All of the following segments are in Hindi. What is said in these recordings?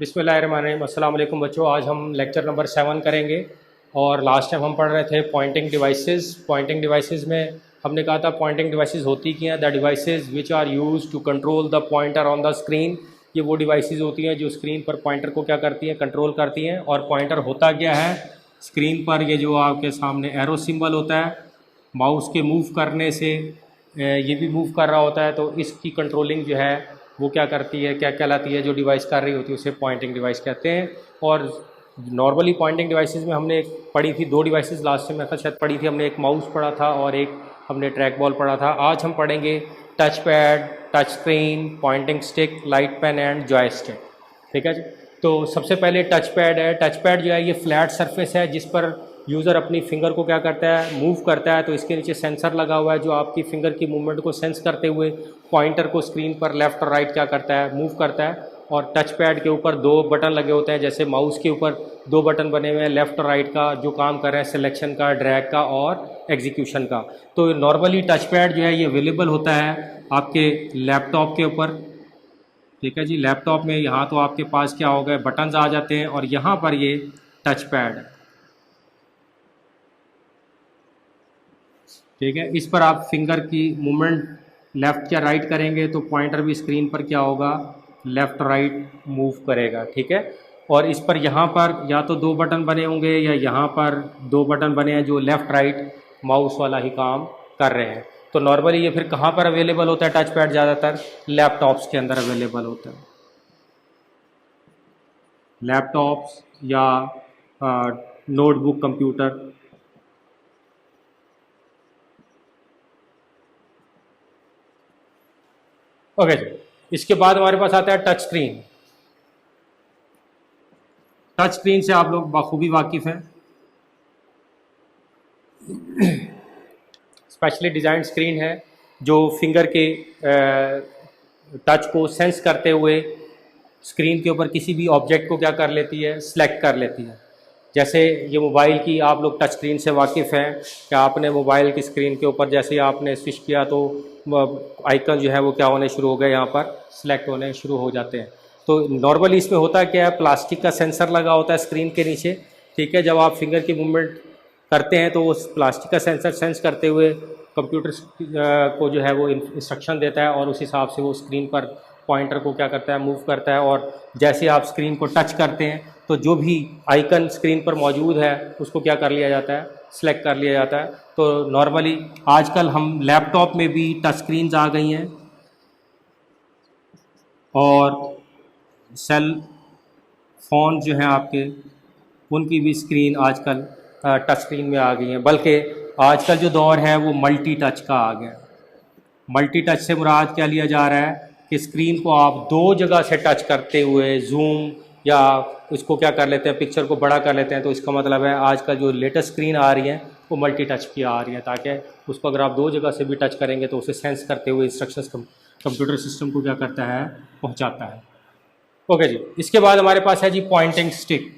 बिस्मिल्लाहिर्रहमानिर्रहीम। अस्सलाम वालेकुम बच्चों, आज हम लेक्चर नंबर 7 करेंगे। और लास्ट टाइम हम पढ़ रहे थे पॉइंटिंग डिवाइसेस। पॉइंटिंग डिवाइसेस में हमने कहा था पॉइंटिंग डिवाइसेस होती क्या हैं। The devices which are use to control the pointer on the screen. ये वो डिवाइसेस होती हैं जो स्क्रीन पर पॉइंटर को क्या करती हैं, कंट्रोल करती हैं। और पॉइंटर होता क्या है, स्क्रीन पर ये जो आपके सामने एरो सिंबल होता है, माउस के मूव करने से ये भी मूव कर रहा होता है, तो इसकी कंट्रोलिंग जो है वो क्या करती है, क्या कहलाती है, जो डिवाइस कर रही होती है उसे पॉइंटिंग डिवाइस कहते हैं। और नॉर्मली पॉइंटिंग डिवाइसेस में हमने पढ़ी थी दो डिवाइसेस, लास्ट टाइम मैं शायद पढ़ी थी हमने, एक माउस पढ़ा था और एक हमने ट्रैक बॉल पढ़ा था। आज हम पढ़ेंगे touchpad, touch screen, pointing stick, light pen and joystick. ठीक है जी। तो सबसे पहले टच पैड है। टच पैड जो है ये फ्लैट सरफेस है जिस पर यूज़र अपनी फिंगर को क्या करता है, मूव करता है। तो इसके नीचे सेंसर लगा हुआ है जो आपकी फिंगर की मूवमेंट को सेंस करते हुए पॉइंटर को स्क्रीन पर लेफ़्ट और राइट क्या करता है, मूव करता है। और टच पैड के ऊपर दो बटन लगे होते हैं, जैसे माउस के ऊपर दो बटन बने हुए हैं लेफ़्ट और राइट का, जो काम कर रहे हैं सिलेक्शन का, ड्रैग का और एग्जीक्यूशन का। तो नॉर्मली टच पैड जो है ये अवेलेबल होता है आपके लैपटॉप के ऊपर। ठीक है जी। लैपटॉप में यहाँ तो आपके पास क्या हो गए, बटन्स आ जाते हैं और यहाँ पर ये टच पैड है। ठीक है। इस पर आप फिंगर की मूवमेंट लेफ़्ट या राइट करेंगे तो पॉइंटर भी स्क्रीन पर क्या होगा, लेफ़्ट राइट मूव करेगा। ठीक है। और इस पर यहाँ पर या तो दो बटन बने होंगे या यहाँ पर दो बटन बने हैं जो लेफ़्ट राइट माउस वाला ही काम कर रहे हैं। तो नॉर्मली ये फिर कहाँ पर अवेलेबल होता है टच पैड, ज़्यादातर लैपटॉप्स के अंदर अवेलेबल होता है, लैपटॉप्स या नोटबुक कंप्यूटर। ओके जी। इसके बाद हमारे पास आता है टच स्क्रीन। टच स्क्रीन से आप लोग बखूबी वाकिफ़ हैं। स्पेशली डिज़ाइन स्क्रीन है जो फिंगर के टच को सेंस करते हुए स्क्रीन के ऊपर किसी भी ऑब्जेक्ट को क्या कर लेती है, सिलेक्ट कर लेती है। जैसे ये मोबाइल की आप लोग टच स्क्रीन से वाकिफ़ हैं कि आपने मोबाइल की स्क्रीन के ऊपर जैसे ही आपने स्विच किया तो आइकन जो है वो क्या होने शुरू हो गए, यहाँ पर सिलेक्ट होने शुरू हो जाते हैं। तो नॉर्मली इसमें होता क्या है, प्लास्टिक का सेंसर लगा होता है स्क्रीन के नीचे। ठीक है। जब आप फिंगर की मूवमेंट करते हैं तो उस प्लास्टिक का सेंसर सेंस करते हुए कंप्यूटर को जो है वो इंस्ट्रक्शन देता है और उस हिसाब से वो स्क्रीन पर पॉइंटर को क्या करता है, मूव करता है। और जैसे आप स्क्रीन को टच करते हैं तो जो भी आइकन स्क्रीन पर मौजूद है उसको क्या कर लिया जाता है, सिलेक्ट कर लिया जाता है। तो नॉर्मली आजकल हम लैपटॉप में भी टच स्क्रीन्स आ गई हैं और सेल फ़ोन जो हैं आपके, उनकी भी स्क्रीन आजकल टच स्क्रीन में आ गई हैं। बल्कि आजकल जो दौर है वो मल्टी टच का आ गया। मल्टी टच से मुराद क्या लिया जा रहा है कि स्क्रीन को आप दो जगह से टच करते हुए जूम या उसको क्या कर लेते हैं, पिक्चर को बड़ा कर लेते हैं। तो इसका मतलब है आजकल जो लेटेस्ट स्क्रीन आ रही हैं वो मल्टी टच की आ रही है, ताकि उसको अगर आप दो जगह से भी टच करेंगे तो उसे सेंस करते हुए इंस्ट्रक्शंस कंप्यूटर सिस्टम को क्या करता है, पहुँचाता है। ओके जी। इसके बाद हमारे पास है जी पॉइंटिंग स्टिक।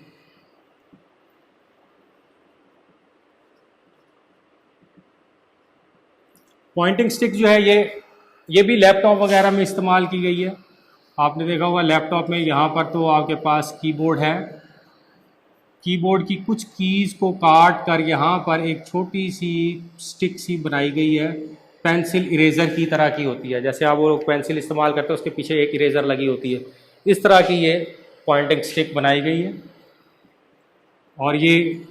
पॉइंटिंग स्टिक जो है ये भी लैपटॉप वगैरह में इस्तेमाल की गई है। आपने देखा होगा लैपटॉप में यहाँ पर तो आपके पास कीबोर्ड है, कीबोर्ड की कुछ कीज़ को काट कर यहाँ पर एक छोटी सी स्टिक सी बनाई गई है, पेंसिल इरेज़र की तरह की होती है। जैसे आप वो लोग पेंसिल इस्तेमाल करते हैं उसके पीछे एक इरेज़र लगी होती है, इस तरह की ये पॉइंटिंग स्टिक बनाई गई है। और ये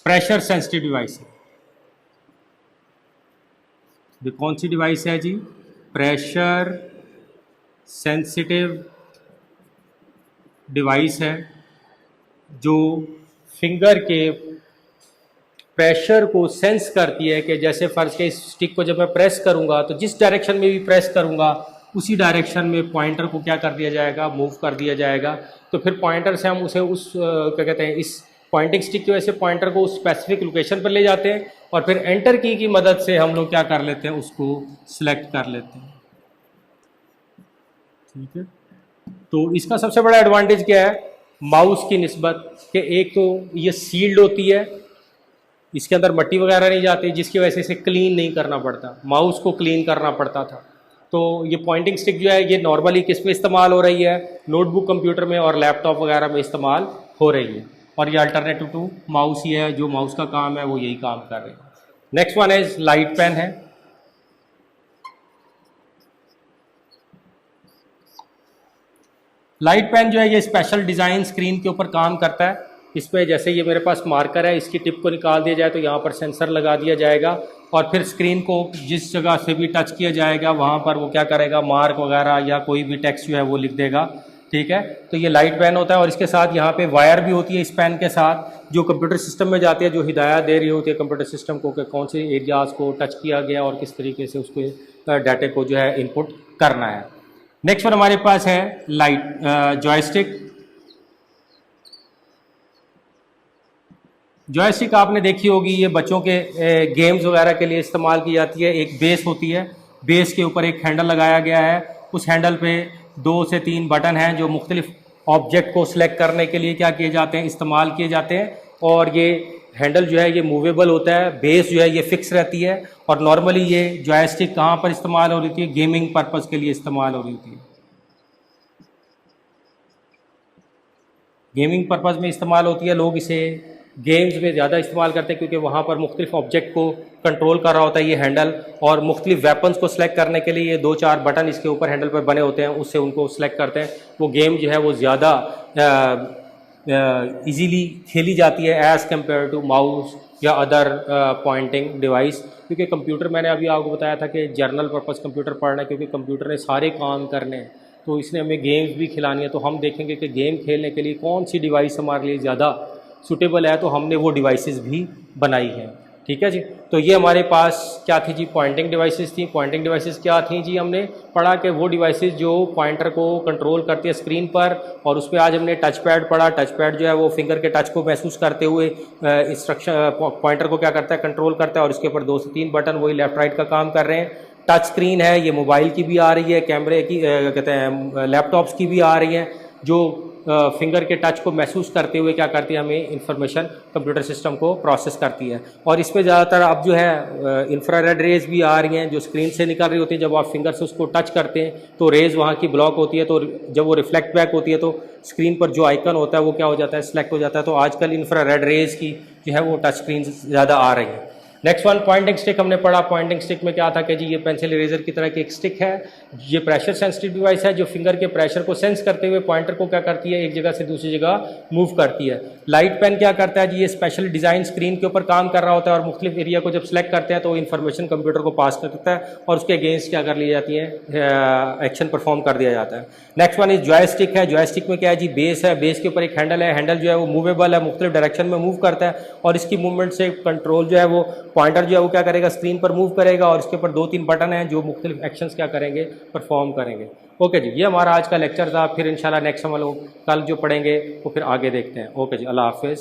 प्रेशर सेंसिटिव डिवाइस है। ये कौन सी डिवाइस है जी, प्रेशर सेंसिटिव डिवाइस है जो फिंगर के प्रेशर को सेंस करती है कि जैसे फ़र्ज़ के इस स्टिक को जब मैं प्रेस करूंगा तो जिस डायरेक्शन में भी प्रेस करूंगा उसी डायरेक्शन में पॉइंटर को क्या कर दिया जाएगा, मूव कर दिया जाएगा। तो फिर पॉइंटर से हम उसे उस क्या कहते हैं, इस पॉइंटिंग स्टिक की वजह से पॉइंटर को उस स्पेसिफिक लोकेशन पर ले जाते हैं और फिर एंटर की मदद से हम लोग क्या कर लेते हैं, उसको सिलेक्ट कर लेते हैं। ठीक है। तो इसका सबसे बड़ा एडवांटेज क्या है माउस की निस्बत, कि एक तो ये सील्ड होती है, इसके अंदर मट्टी वगैरह नहीं जाती, जिसकी वजह से इसे क्लीन नहीं करना पड़ता, माउस को क्लीन करना पड़ता था। तो ये पॉइंटिंग स्टिक जो है ये नॉर्मली किस में इस्तेमाल हो रही है, नोटबुक कंप्यूटर में और लैपटॉप वगैरह में इस्तेमाल हो रही है, और ये अल्टरनेटिव टू माउस ही है, जो माउस का काम है वो यही काम कर रही है। Next one is light pen है। लाइट पेन जो है ये स्पेशल डिज़ाइन स्क्रीन के ऊपर काम करता है। इसमें जैसे ये मेरे पास मार्कर है, इसकी टिप को निकाल दिया जाए तो यहाँ पर सेंसर लगा दिया जाएगा, और फिर स्क्रीन को जिस जगह से भी टच किया जाएगा वहाँ पर वो क्या करेगा, मार्क वगैरह या कोई भी टेक्स्ट जो है वो लिख देगा। ठीक है, तो ये लाइट पेन होता है, और इसके साथ यहाँ पे वायर भी होती है इस पेन के साथ, जो कंप्यूटर सिस्टम में जाती है, जो हिदायत दे रही होती है कंप्यूटर सिस्टम को कि कौन से एरियाज़ को टच किया गया और किस तरीके से उसको डाटे को जो है इनपुट करना है। नेक्स्ट वन हमारे पास है लाइट जॉयस्टिक। जॉयस्टिक आपने देखी होगी, ये बच्चों के गेम्स वगैरह के लिए इस्तेमाल की जाती है। एक बेस होती है, बेस के ऊपर एक हैंडल लगाया गया है, उस हैंडल पे 2 से 3 बटन हैं जो मुख्तलिफ ऑब्जेक्ट को सिलेक्ट करने के लिए क्या किए जाते हैं, इस्तेमाल किए जाते हैं। और ये हैंडल जो है ये मूवेबल होता है, बेस जो है ये फिक्स रहती है। और नॉर्मली ये जॉयस्टिक कहाँ पर इस्तेमाल हो रही थी, गेमिंग पर्पज़ के लिए इस्तेमाल हो रही थी, गेमिंग पर्पज़ में इस्तेमाल होती है। लोग इसे गेम्स में ज़्यादा इस्तेमाल करते हैं क्योंकि वहाँ पर मुख्तलिफ ऑब्जेक्ट को कंट्रोल कर रहा होता है ये हैंडल, और मुख्तलिफ वेपन्स को सिलेक्ट करने के लिए ये 2-4 बटन इसके ऊपर हैंडल पर बने होते हैं, उससे उनको सिलेक्ट करते हैं। वो गेम जो है वो ज़्यादा इजीली खेली जाती है एज़ कम्पेयर टू माउस या अदर पॉइंटिंग डिवाइस। क्योंकि कंप्यूटर, मैंने अभी आपको बताया था कि जर्नल पर्पज़ कंप्यूटर पढ़ना है, क्योंकि कंप्यूटर ने सारे काम करने हैं, तो इसने हमें गेम्स भी खिलानी है। तो हम देखेंगे कि गेम खेलने के लिए कौन सी डिवाइस हमारे लिए ज़्यादा सूटेबल है, तो हमने वो डिवाइसेस भी बनाई हैं। ठीक है जी, तो ये हमारे पास क्या थी जी, पॉइंटिंग डिवाइसेस थी। पॉइंटिंग डिवाइसेस क्या थी जी, हमने पढ़ा कि वो डिवाइसेस जो पॉइंटर को कंट्रोल करती है स्क्रीन पर, और उस पर आज हमने टच पैड पढ़ा। टच पैड जो है वो फिंगर के टच को महसूस करते हुए इंस्ट्रक्शन पॉइंटर को क्या करता है, कंट्रोल करता है, और उसके ऊपर 2 से 3 बटन वही लेफ्ट राइट का काम कर रहे हैं। टच स्क्रीन है, ये मोबाइल की भी आ रही है, कैमरे की कहते हैं लैपटॉप्स की भी आ रही हैं, जो फिंगर के टच को महसूस करते हुए क्या करती है, हमें इंफॉर्मेशन कंप्यूटर सिस्टम को प्रोसेस करती है। और इसमें ज़्यादातर अब जो है इंफ्रारेड रेज़ भी आ रही हैं जो स्क्रीन से निकल रही होती हैं। जब आप फिंगर से उसको टच करते हैं तो रेज़ वहाँ की ब्लॉक होती है, तो जब वो रिफ्लेक्ट बैक होती है तो स्क्रीन पर जो आइकन होता है वो क्या हो जाता है, सिलेक्ट हो जाता है। तो आजकल इंफ्रारेड रेज़ की जो है वो टच स्क्रीन ज़्यादा आ रही है। नेक्स्ट वन पॉइंटिंग स्टिक हमने पढ़ा। पॉइंटिंग स्टिक में क्या था कि जी ये पेंसिल इरेजर की तरह की एक स्टिक है, ये प्रेशर सेंसिटिव डिवाइस है जो फिंगर के प्रेशर को सेंस करते हुए पॉइंटर को क्या करती है, एक जगह से दूसरी जगह मूव करती है। लाइट पेन क्या करता है जी, ये स्पेशल डिज़ाइन स्क्रीन के ऊपर काम कर रहा होता है, और मुख्तलिफ एरिया को जब सेलेक्ट करते हैं तो इन्फॉर्मेशन कंप्यूटर को पास करता है और उसके अगेंस्ट क्या कर ली जाती है, एक्शन परफॉर्म कर दिया जाता है। नेक्स्ट वन इज जॉयस्टिक है। जॉयस्टिक में क्या है जी, बेस है, बेस के ऊपर एक हैंडल है, हैंडल जो है वो मूवेबल है, मुख्तलिफ डायरेक्शन में मूव करता है, और इसकी मूवमेंट से कंट्रोल जो है वो पॉइंटर जो है वो क्या करेगा, स्क्रीन पर मूव करेगा, और इसके ऊपर 2-3 बटन हैं जो मुख्तलिफ एक्शंस क्या करेंगे, परफॉर्म करेंगे। ओके जी, ये हमारा आज का लेक्चर था। फिर इंशाल्लाह नेक्स्ट हम लोग कल जो पढ़ेंगे वो फिर आगे देखते हैं। ओके जी, अल्लाह हाफिज़।